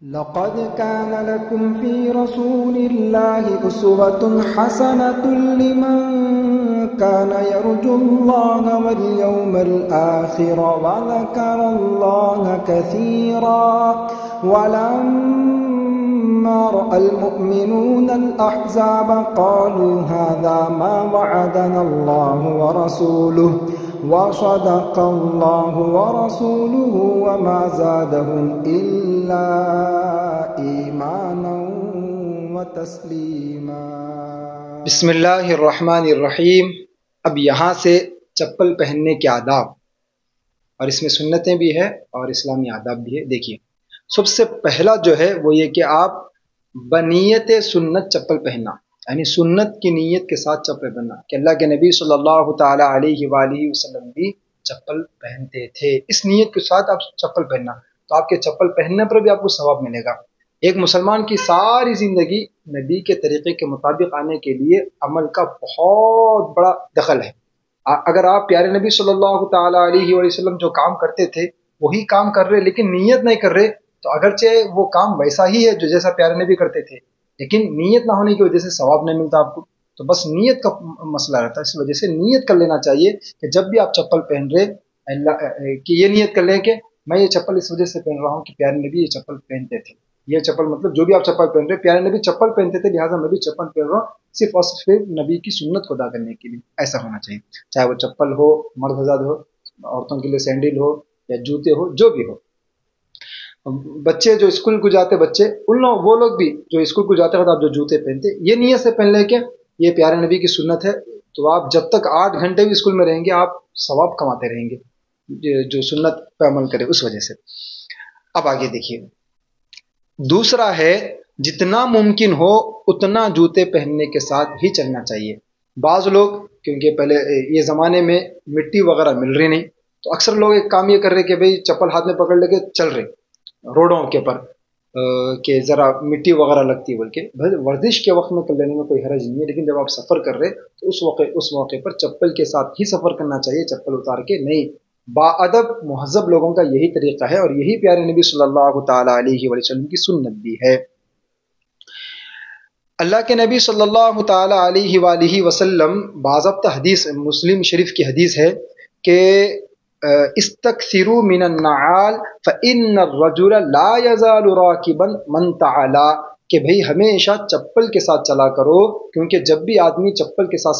لقد كان لكم في رسول الله أسوة حسنة لمن كان يرجو الله واليوم الآخر وذكر الله كثيرا ولما رأى المؤمنون الأحزاب قالوا هذا ما وعدنا الله ورسوله وصدق الله ورسوله وما زادهم إلا إيمانا وتسليما۔ بسم اللہ الرحمن الرحیم۔ اب یہاں سے چپل پہننے کے آداب، اور اس میں سنتیں بھی ہے اور اسلامی آداب بھی ہے۔ دیکھیے، سب سے پہلا جو ہے وہ یہ کہ آپ بنیت سنت چپل پہننا، یعنی سنت کی نیت کے ساتھ چپل پہننا، کہ اللہ کے نبی صلی اللہ تعالی علیہ وآلہ وسلم بھی چپل پہنتے تھے، اس نیت کے ساتھ آپ چپل پہننا، تو آپ کے چپل پہننے پر بھی آپ کو ثواب ملے گا۔ ایک مسلمان کی ساری زندگی نبی کے طریقے کے مطابق آنے کے لیے عمل کا بہت بڑا دخل ہے۔ اگر آپ پیارے نبی صلی اللہ تعالی علیہ وسلم جو کام کرتے تھے وہی کام کر رہے لیکن نیت نہیں کر رہے، تو اگرچہ وہ کام ویسا ہی ہے جو جیسا پیارے نبی کرتے تھے، لیکن نیت نہ ہونے کی وجہ سے ثواب نہیں ملتا آپ کو، تو بس نیت کا مسئلہ رہتا ہے۔ اس وجہ سے نیت کر لینا چاہیے کہ جب بھی آپ چپل پہن رہے اللہ کہ یہ نیت کر لیں کہ میں یہ چپل اس وجہ سے پہن رہا ہوں کہ پیارے نبی یہ چپل پہنتے تھے۔ یہ چپل مطلب جو بھی آپ چپل پہن رہے پیارے نبی چپل پہنتے تھے، لہٰذا میں بھی چپل پہن رہا ہوں صرف اور صرف نبی کی سنت کو ادا کرنے کے لیے، ایسا ہونا چاہیے۔ چاہے وہ چپل ہو، مرد حضرات ہو، عورتوں کے لیے سینڈل ہو یا جوتے ہو، جو بھی ہو۔ بچے جو اسکول کو جاتے بچے، وہ لوگ بھی جو اسکول کو جاتے وقت آپ جو جوتے پہنتے، یہ نیت سے پہن لیں کہ یہ پیارے نبی کی سنت ہے، تو آپ جب تک 8 گھنٹے بھی اسکول میں رہیں گے آپ ثواب کماتے رہیں گے جو سنت پہ عمل کرے اس وجہ سے۔ اب آگے دیکھیے، دوسرا ہے جتنا ممکن ہو اتنا جوتے پہننے کے ساتھ ہی چلنا چاہیے۔ بعض لوگ کیونکہ پہلے یہ زمانے میں مٹی وغیرہ مل رہی نہیں، تو اکثر لوگ ایک کام یہ کر رہے کہ بھئی چپل ہاتھ میں پکڑ لے کے چل رہے روڈوں کے پر کہ ذرا مٹی وغیرہ لگتی ہے، بلکہ ورزش کے وقت میں کر لینے میں کوئی حرج نہیں ہے، لیکن جب آپ سفر کر رہے تو اس موقع پر چپل کے ساتھ ہی سفر کرنا چاہیے، چپل اتار کے نہیں۔ باادب مہذب لوگوں کا یہی طریقہ ہے اور یہی پیارے نبی صلی اللہ تعالی علیہ وسلم کی سنت بھی ہے۔ اللہ کے نبی صلی اللہ تعالی علیہ وآلہ وسلم باضابطہ حدیث مسلم شریف کی حدیث ہے کہ استکثروا من النعال فإن الرجل لا يزال راكبا من تعالى، کہ بھئی ہمیشہ چپل کے ساتھ چلا کرو، کیونکہ جب بھی آدمی چپل کے ساتھ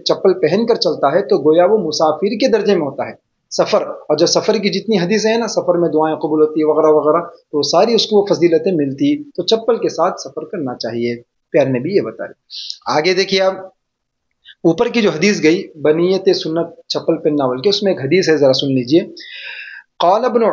چپل پہن کر چلتا ہے تو گویا وہ مسافر کے درجے میں ہوتا ہے۔ سفر، اور جو سفر کی جتنی حدیثیں ہیں نا، سفر میں دعائیں قبول ہوتی ہے وغیرہ وغیرہ، تو ساری اس کو وہ فضیلتیں ملتی، تو چپل کے ساتھ سفر کرنا چاہیے، پیارے نبی یہ بتا رہے۔ آگے دیکھیے، آپ اوپر کی جو حدیث گئی بنیت سنت چپل پہننا بلکہ اس میں ایک حدیث ہے، ذرا سن لیجئے۔ قال ابن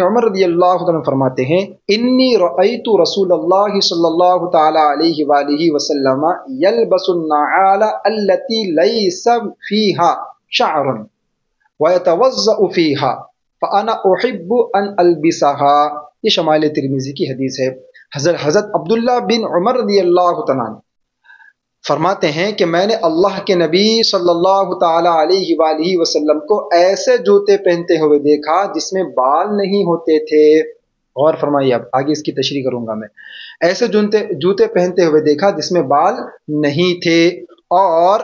عمر رضی اللہ عنہ فرماتے ہیں، انی رأیت رسول اللہ صلی اللہ تعالی علیہ وآلہ وسلم یلبس النعال التي لیس فیہا شعر ویتوضأ فیہا فانا احب ان البسها۔ یہ شمائل ترمذی کی حدیث ہے۔ حضرت عبداللہ بن عمر رضی اللہ عنہ فرماتے ہیں کہ میں نے اللہ کے نبی صلی اللہ تعالی علیہ وآلہ وسلم کو ایسے جوتے پہنتے ہوئے دیکھا جس میں بال نہیں ہوتے تھے۔ غور فرمائیے، اب آگے اس کی تشریح کروں گا میں۔ ایسے جوتے پہنتے ہوئے دیکھا جس میں بال نہیں تھے، اور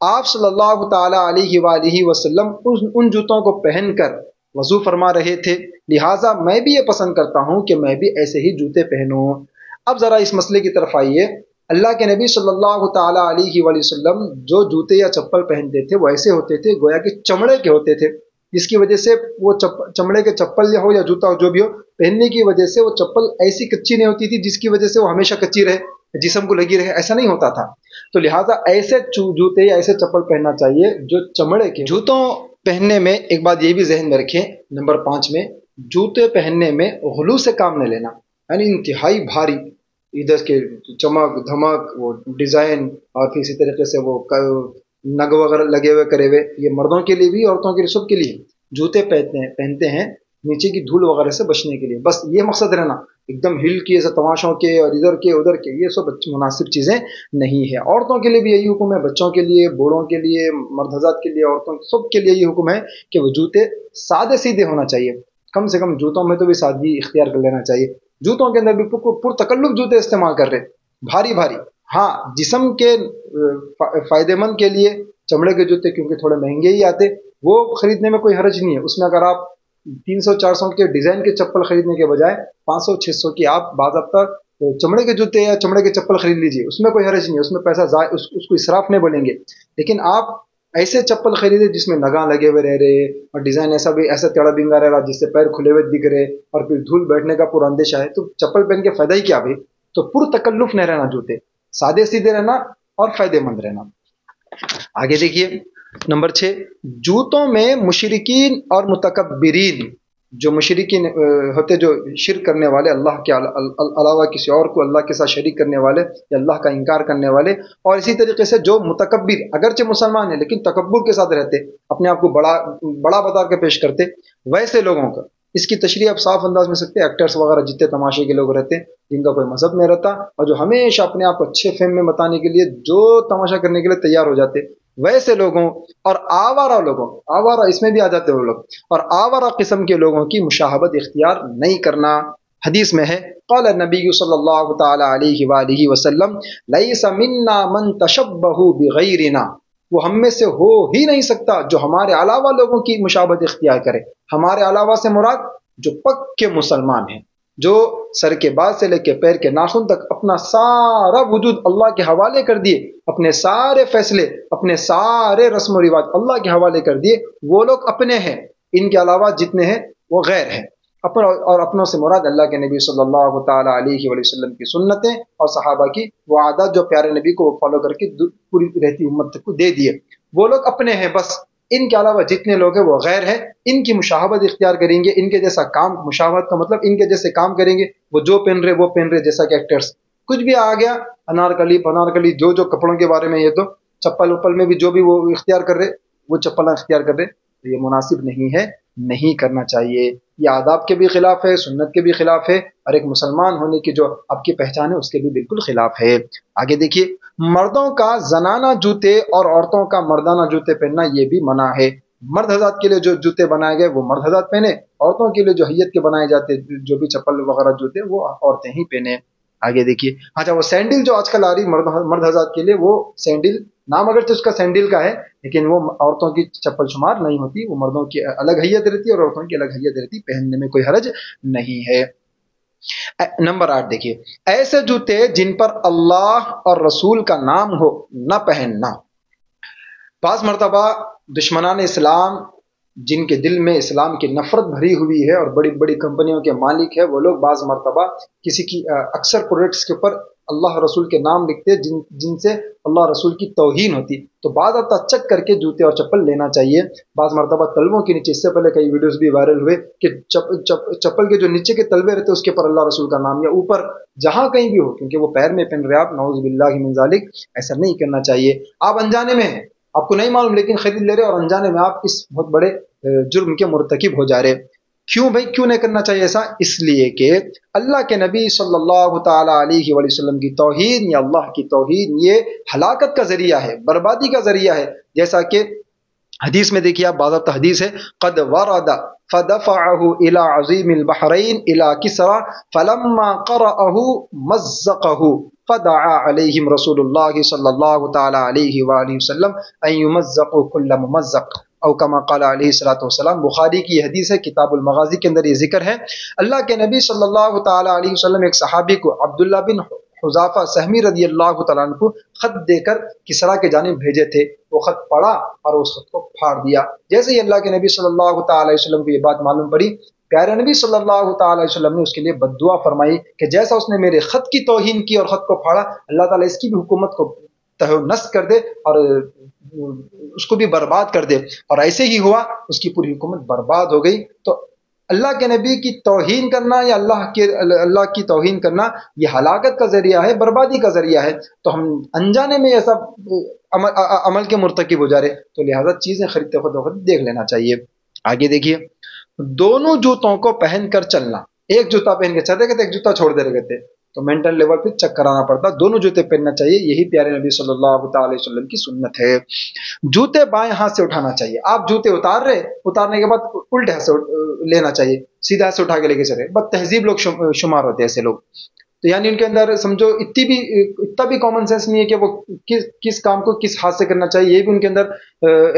آپ صلی اللہ تعالی علیہ وآلہ وسلم ان جوتوں کو پہن کر وضو فرما رہے تھے، لہٰذا میں بھی یہ پسند کرتا ہوں کہ میں بھی ایسے ہی جوتے پہنوں۔ اب ذرا اس مسئلے کی طرف آئیے۔ اللہ کے نبی صلی اللہ تعالی علیہ وآلہ وسلم جو جوتے یا چپل پہنتے تھے وہ ایسے ہوتے تھے گویا کہ چمڑے کے ہوتے تھے، جس کی وجہ سے وہ چمڑے کے چپل ہو یا جوتا ہو جو بھی ہو، پہننے کی وجہ سے وہ چپل ایسی کچی نہیں ہوتی تھی جس کی وجہ سے وہ ہمیشہ کچی رہے، جسم کو لگی رہے، ایسا نہیں ہوتا تھا۔ تو لہٰذا ایسے جوتے یا ایسے چپل پہننا چاہیے جو چمڑے کے۔ جوتوں پہننے میں ایک بات یہ بھی ذہن میں رکھیں، نمبر 5 میں، جوتے پہننے میں غلو سے کام نہ لینا، یعنی انتہائی بھاری، ادھر کے چمک دھمک، وہ ڈیزائن، اور پھر اسی طریقے سے وہ نگ وغیرہ لگے ہوئے کرے ہوئے، یہ مردوں کے لیے بھی عورتوں کے لیے سب کے لیے جوتے پہنتے ہیں نیچے کی دھول وغیرہ سے بچنے کے لیے، بس یہ مقصد رہنا، ایک دم ہل کے ایسے تماشوں کے اور ادھر کے ادھر کے، یہ سب مناسب چیزیں نہیں ہے۔ عورتوں کے لیے بھی یہی حکم ہے، بچوں کے لیے، بوڑھوں کے لیے، مرد حضرات کے لیے، عورتوں سب کے لیے یہ حکم ہے کہ وہ جوتے سادے سیدھے ہونا چاہیے، कम से कम जूतों में तो भी सादगी इख्तियार कर लेना चाहिए। जूतों के अंदर भी पुरतकल्लुफ जूते इस्तेमाल कर रहे, भारी भारी। हाँ, जिस्म के फायदेमंद के लिए चमड़े के जूते क्योंकि थोड़े महंगे ही आते, वो खरीदने में कोई हर्ज नहीं है। उसमें अगर आप 300-400 के डिजाइन के चप्पल खरीदने के बजाय 500-600 की आप बाज़ाब्ता चमड़े के जूते या चमड़े के चप्पल खरीद लीजिए, उसमें कोई हर्ज नहीं है, उसमें पैसा उसको इसराफ नहीं बोलेंगे। लेकिन आप ऐसे चप्पल खरीदे जिसमें नगा लगे हुए रह रहे और डिजाइन ऐसा टेढ़ा बिंगा रह रहा जिससे पैर खुले हुए दिख रहे और फिर धूल बैठने का पूरा अंदेशा है, तो चप्पल पहन के फायदा ही क्या भाई। तो पुरतकल्लुफ नहीं रहना, जूते सादे सीधे रहना और फायदेमंद रहना। आगे देखिए नंबर 6, जूतों में मुशरिकीन और मुतकब्बिरीन, जो मुशरिकीन होते जो शिरक करने वाले, अल्लाह के अलावा किसी और को अल्लाह के साथ शरीक करने वाले या अल्लाह का इनकार करने वाले, और इसी तरीके से जो मुतकब्बिर, अगरचे मुसलमान है लेकिन तकब्बुर के साथ रहते, अपने आप को बड़ा बता के पेश करते, वैसे लोगों का इसकी तशरीह आप साफ अंदाज में सकते हैं। एक्टर्स वगैरह जितने तमाशे के लोग रहते हैं जिनका कोई मजहब नहीं रहता और जो हमेशा अपने आप को अच्छे फेम में बताने के लिए जो तमाशा करने के लिए तैयार हो जाते, वैसे लोगों और आवारा लोगों, आवारा इसमें भी आ जाते हैं वो लोग, और आवारा किस्म के लोगों की मुशाहबत इख्तियार नहीं करना। हदीस में है, क़ाल नबी सल्लल्लाहु तआला अलैहि वसल्लम, लैसा मिन्ना मन तशब्बहु बिगैरिना, वो हम में से हो ही नहीं सकता जो हमारे अलावा लोगों की मुशाबहत इख्तियार करे। हमारे अलावा से मुराद जो पक्के मुसलमान हैं, जो सर के बाल से लेकर पैर के नाखून तक अपना सारा वजूद अल्लाह के हवाले कर दिए, अपने सारे फैसले, अपने सारे रस्म व रिवाज अल्लाह के हवाले कर दिए, वो लोग अपने हैं। इनके अलावा जितने हैं वो गैर हैं। और अपनों से मुराद अल्लाह के नबी सल्लल्लाहु तआला अलैहि वसल्लम की सुन्नतें और सहाबा की वो आदत जो प्यारे नबी को फॉलो करके पूरी रहती उम्मत को दे दिए, वो लोग अपने हैं बस। इनके अलावा जितने लोग हैं वो गैर हैं। इनकी मुशाहबत इख्तियार करेंगे, इनके जैसा काम, मुशाहबत का मतलब इनके जैसे काम करेंगे, वो जो पहन रहे वो पहन रहे, जैसा कि एक्टर्स कुछ भी आ गया, अनारकली पनारकली जो जो कपड़ों के बारे में, ये तो चप्पल उप्पल में भी जो भी वो इख्तियार कर रहे, वो चप्पल इख्तियार कर रहे, तो ये मुनासिब नहीं है, नहीं करना चाहिए। ये आदाब के भी खिलाफ है, सुन्नत के भी खिलाफ है, और एक मुसलमान होने की जो आपकी पहचान है उसके भी बिल्कुल खिलाफ है। आगे देखिए, मर्दों का जनाना जूते और औरतों का मर्दाना जूते पहनना ये भी मना है। मर्द हज़रात के लिए जो जूते बनाए गए वो मर्द हज़रात पहने, औरतों के लिए जो हैयत के बनाए जाते जो भी चप्पल वगैरह जूते वो औरतें ही पहने। आगे देखिए, अच्छा वो सैंडल जो आजकल आ रही मर्द हज़रात के लिए, वो सैंडल नाम अगर तो उसका सैंडल का है, लेकिन वो औरतों की चप्पल शुमार नहीं होती, वो मर्दों की अलग हैयत रहती है और औरतों की अलग हैयत रहती, पहनने में कोई हरज नहीं है। नंबर 8 देखिए, ऐसे जूते जिन पर अल्लाह और रसूल का नाम हो न पहनना। बाज़ मर्तबा दुश्मनान इस्लाम जिनके दिल में इस्लाम की नफरत भरी हुई है और बड़ी बड़ी कंपनियों के मालिक है, वो लोग बाज़ मर्तबा किसी की अक्सर प्रोडक्ट्स के ऊपर अल्लाह रसूल के नाम लिखते हैं जिनसे अल्लाह रसूल की तौहीन होती, तो बाद अब चेक करके जूते और चप्पल लेना चाहिए। बाज़ मर्तबा तलवों के नीचे, इससे पहले कई वीडियोस भी वायरल हुए कि चप्पल के जो नीचे के तलवे रहते उसके ऊपर अल्लाह रसूल का नाम, या ऊपर जहां कहीं भी हो, क्योंकि वो पैर में पहन रहे आप, नऊज़ बिल्लाहि मिन ज़ालिक, ऐसा नहीं करना चाहिए। आप अनजाने में, आपको नहीं मालूम लेकिन खरीद ले रहे और अनजाने में आप इस बहुत बड़े जुर्म के मुर्तकिब हो जा रहे। क्यों भाई, क्यों नहीं करना चाहिए ऐसा? इसलिए कि अल्लाह के नबी सल्लल्लाहु तआला अलैहि वसल्लम की तौहीन या अल्लाह की तौहीन ये हलाकत का जरिया है, बर्बादी का जरिया है। जैसा कि हदीस में देखिए, आप बाज़ाब्ता हदीस है, क़द वरद फदफ़अहु इला अज़ीमिल बहरैन इला किसरा फलम्मा क़रअहु मज़्ज़क़हु फदआ अलैहिम रसूलुल्लाह सल्लल्लाहु तआला अलैहि वसल्लम अन युमज़्ज़क़ु कुल्ल मुमज़्ज़क़ औ कमा क़ाल अलैहिस्सलातु वस्सलाम। बुखारी की हदीस है, किताबुल मगाज़ी के अंदर ये जिक्र है। अल्लाह के नबी सल्लल्लाहु तआला अलैहि वसल्लम एक सहाबी को अब्दुल्लाह बिन हुज़ाफा सहमी रज़ी अल्लाह तआला अन्हु खत देकर किसरा के जानिब भेजे थे। वो खत पढ़ा और उस खत को फाड़ दिया। जैसे ही अल्लाह के नबी सल्लल्लाहु तआला अलैहि वसल्लम को ये बात मालूम पड़ी, प्यारे नबी सल्लल्लाहु तआला अलैहि वसल्लम ने उसके लिए बद्दुआ फरमाई कि जैसा उसने मेरे खत की तौहीन की और खत को फाड़ा, अल्लाह ताला इसकी भी हुकूमत को तहस कर दे और उसको भी बर्बाद कर दे। और ऐसे ही हुआ, उसकी पूरी हुकूमत बर्बाद हो गई। तो अल्लाह के नबी की तौहीन करना या अल्लाह की तौहीन करना ये हलाकत का जरिया है, बर्बादी का जरिया है। तो हम अनजाने में ऐसा अमल के मुर्तकिब हो जा रहे, तो लिहाजा चीजें खरीदते वक्त देख लेना चाहिए। आगे देखिए, दोनों जूतों को पहन कर चलना। एक जूता पहन के चलते कहते एक जूता छोड़ दे रहे थे, तो मेंटल लेवल पे चेक कराना पड़ता, दोनों जूते पहनना चाहिए। यही प्यारे नबी सल्लल्लाहु अलैहि वसल्लम की सुन्नत है। जूते बाएं हाथ से उठाना चाहिए। आप जूते उतारने के बाद उल्टे हाथ से लेना चाहिए, सीधा हाथ से उठा के लेके चले। बद तहजीब लोग शुमार होते हैं ऐसे लोग। तो यानी उनके अंदर समझो इतना भी कॉमन सेंस नहीं है कि वो किस काम को किस हाथ से करना चाहिए, ये भी उनके अंदर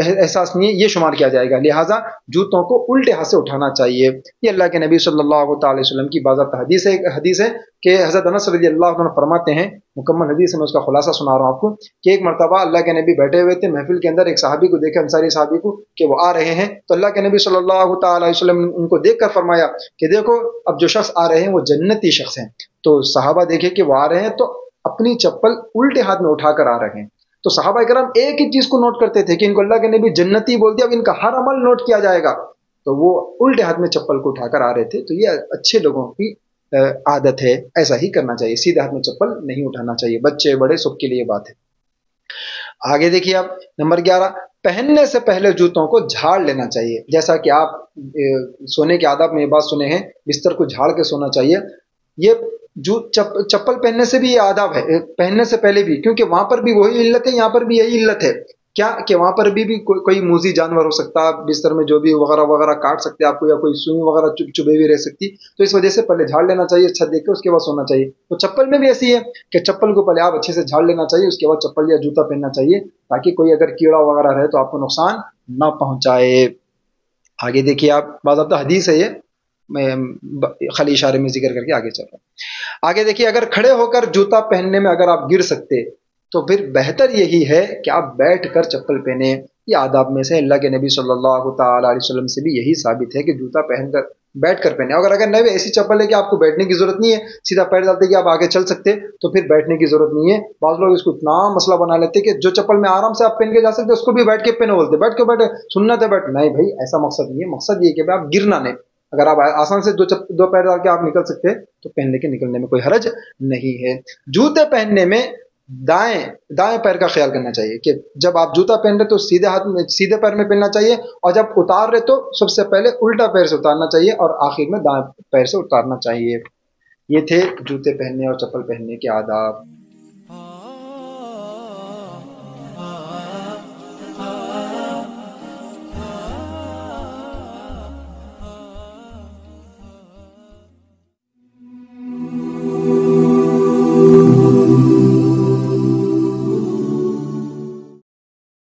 एहसास नहीं है, ये शुमार किया जाएगा। लिहाजा जूतों को उल्टे हाथ से उठाना चाहिए। ये अल्लाह के नबी सल्लल्लाहु अलैहि वसल्लम की बाज़ाब्ता हदीस है कि हज़रत अनस रज़ियल्लाहु अन्हु फरमाते हैं, मुकम्मल हदीस में उसका खुलासा सुना रहा हूँ आपको, कि एक मरतबा अल्लाह के नबी बैठे हुए थे महफिल के अंदर, एक सहाबी को देखे, अंसारी सहाबी को, कि वो आ रहे हैं। तो अल्लाह के नबी सल्लल्लाहु अलैहि वसल्लम उनको देखकर फरमाया कि देखो अब जो शख्स आ रहे हैं वो जन्नती शख्स हैं। तो सहाबा देखे कि वो आ रहे हैं तो अपनी चप्पल उल्टे हाथ में उठाकर आ रहे हैं। तो सहाबा करम एक ही चीज को नोट करते थे कि इनको अल्लाह के नबी जन्नती बोल दिया, अब इनका हर अमल नोट किया जाएगा। तो वो उल्टे हाथ में चप्पल को उठाकर आ रहे थे। तो ये अच्छे लोगों की आदत है, ऐसा ही करना चाहिए, सीधे हाथ में चप्पल नहीं उठाना चाहिए। बच्चे बड़े सबके लिए बात है। आगे देखिए आप, नंबर 11, पहनने से पहले जूतों को झाड़ लेना चाहिए। जैसा कि आप सोने के आदाब में ये बात सुने हैं, बिस्तर को झाड़ के सोना चाहिए। ये चप्पल पहनने से भी ये आदाब है, पहनने से पहले भी, क्योंकि वहां पर भी वही इल्लत है, यहाँ पर भी यही इल्लत है। क्या कि वहां पर भी कोई मूजी जानवर हो सकता है, बिस्तर में जो भी वगैरह वगैरह काट सकते हैं आपको, या कोई सुई वगैरह चुभे भी रह सकती। तो इस वजह से पहले झाड़ लेना चाहिए, अच्छा देख के उसके बाद सोना चाहिए। तो चप्पल में भी ऐसी है कि चप्पल को पहले आप अच्छे से झाड़ लेना चाहिए, उसके बाद चप्पल या जूता पहनना चाहिए, ताकि कोई अगर कीड़ा वगैरह रहे तो आपको नुकसान ना पहुंचाए। आगे देखिए आप, बाज़ाब्ता हदीस है ये, मैं खाली इशारे में जिक्र करके आगे चल रहा हूं। आगे देखिए, अगर खड़े होकर जूता पहनने में अगर आप गिर सकते तो फिर बेहतर यही है कि आप बैठकर चप्पल पहने। ये आदाब में से अल्लाह के नबी सल्लल्लाहु ताला अलैहि वसल्लम से भी यही साबित है कि जूता पहनकर बैठकर पहने। अगर नहीं ऐसी चप्पल है कि आपको बैठने की जरूरत नहीं है, सीधा पैर डालते कि आप आगे चल सकते, तो फिर बैठने की जरूरत नहीं है। बाज़ लोग इसको इतना मसला बना लेते कि जो चप्पल में आराम से आप पहन के जा सकते उसको भी बैठ के पहनो बोलते, बैठ के बैठे सुन्नत है बैठ। नहीं भाई, ऐसा मकसद नहीं है। मकसद ये कि आप गिरना नहीं। अगर आप आसान से दो पैर डाल के आप निकल सकते हैं तो पहन लेके निकलने में कोई हरज नहीं है। जूते पहनने में दाएं पैर का ख्याल करना चाहिए कि जब आप जूता पहन रहे तो सीधे पैर में पहनना चाहिए, और जब उतार रहे तो सबसे पहले उल्टा पैर से उतारना चाहिए और आखिर में दाएं पैर से उतारना चाहिए। ये थे जूते पहनने और चप्पल पहनने के आदाब।